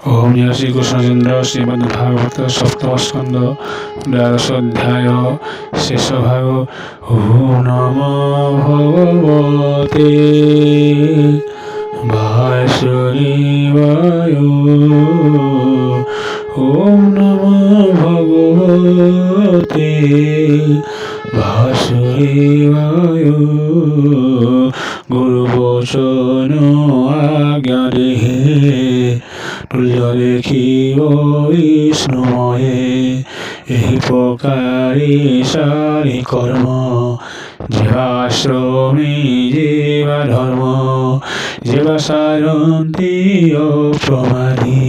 ओम जय श्री कृष्णचंद्र श्रीमद्भागवत सप्तम स्कंद द्वादश अध्याय शेष भाग। ओम नमो भगवते वासुदेवाय। ओम नमो भगवते वासुदेवाय। गुरुवचन आज्ञा देहि तुल्य देखिब विष्णुमये। एहि प्रकारे सारी कर्म जीवाश्रमे जीवा धर्म जीवा सारन्ति अप्रमादि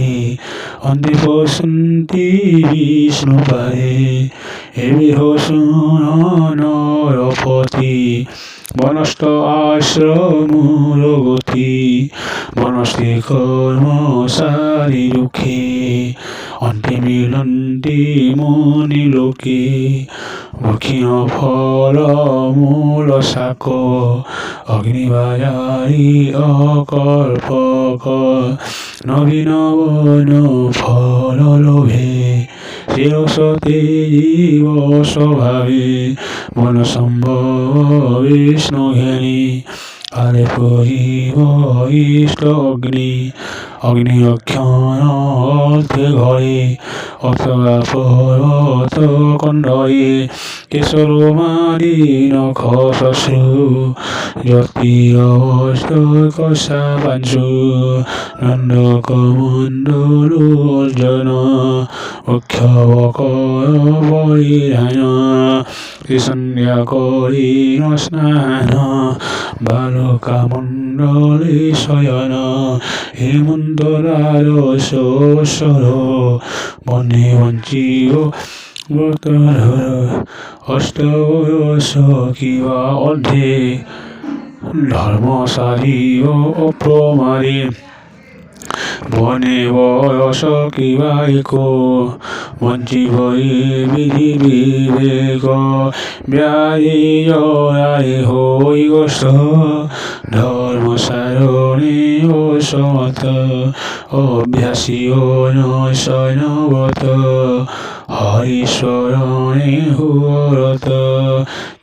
अन्ते पश्यन्ति विष्णुपादे। एभिः शुन नरपति वनस्थ आश्रमूलगति वनस्थे कर्म सारी दुःखे अन्ते मिलन्ति मुनिलोके। वक्षिण फल मूल शाक अग्निबाजारि अकल्पक नवीन वन फल लोभे शिरसते जीव स्वभावे मन संभव विष्णु ज्ञानी। काले प्रहिब इष्ट अग्नि रक्षण अर्थे घरे अथवा पर्वत कण्डये केशरोमादि नख श्मश्रु जति अवस्थ नन्दकमण्डलोर्जन वक्षवकर परिधान सन्ध्या करीन स्नान बालकामण्डले शयन हेमन्तराजस्वर वने वञ्चिव व्रतधर अष्टवयस किवा अर्धे धर्मशाली अप्रमादे वने वयस किवा एको वञ्चिव विधि विवेक व्याधि जराय होइ ग्रस्त धर्मसारणे असमर्थ अभ्यासी नैषण्यव्रत हरिस्मरणे हुरत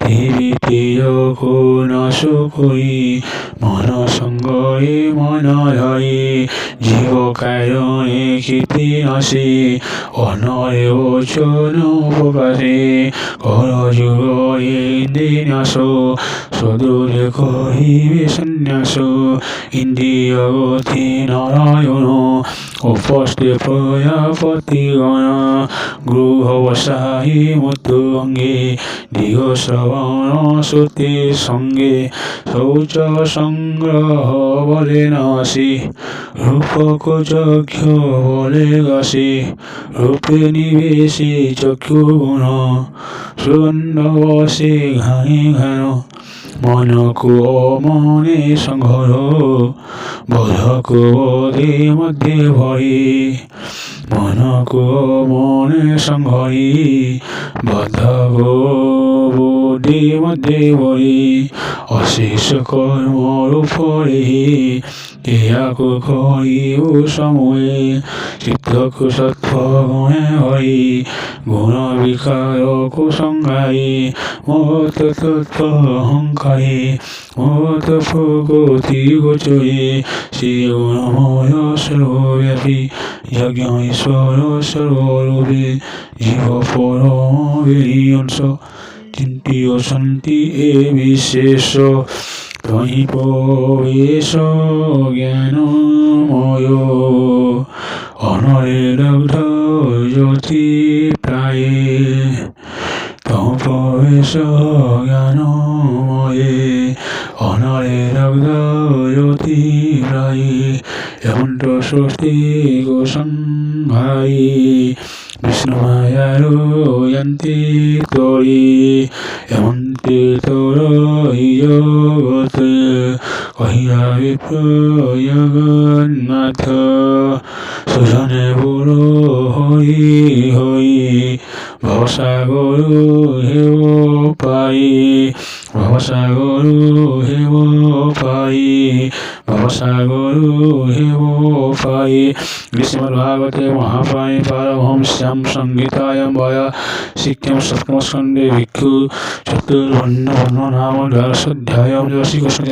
तेरि तेज गुण सुखी मन संगे मन धरे जीव कायणे कीर्ति नाशे अनरे वचन प्रकाशे कर जुगे इंद्रियास सदूरे कहिबे संन्यास इंद्रिय गति नारायण उपस्थे प्रजापतिगण गृहवसाहि मृत्यु अंगे दीघ श्रवण श्रुति संगे शौच संग्रह बले नाशी रूपक चक्षु बले गासी रूपे निवेशी चक्षु गुण सुगंधवशे घानी घान मन को मने संघर बोध को बोधे मध्य भरी मन को मने संघरी बध को बोधे मध्य भरी अशेष कर्म रूपरे को करिबो समये चित्तको सत्त्वगुणे हरि गुण विकार को संगाई मत तत्व अहंकारी मत प्रगति गोचरे श्री गुणमय सर्वव्यापी यज्ञ ईश्वर सर्वरूपे जीव परम अंश चिंत्य शांति ए विशेष त्वयि प्रवेश ज्ञानमय अनरे दग्ध ज्योति प्राये त्वं प्रवेश ज्ञानमये अनरे दग्ध ज्योति प्राये यमन्त्र स्वस्ति गोसंहायी বিষ্ণুমায়ারো যন্তি তোরি হেমন্তে তোর জগতে কহিয়া বিপ্র জগন্নাথ সুজনে বলো হই হই ভবসাগর হেব পাই ভবসাগর হেব পাই ভবসাগর হেব পাই শ্রীমদ্ভাগবতে মহাপুরাণে পারমহংস্যাম সংহিতায়াম বয়া শিক্ষাম সপ্তম স্কন্ধে ভিক্ষু চতুর্বর্ণ নাম দ্বাদশোऽধ্যায়ঃ। জয় শ্রীকৃষ্ণ।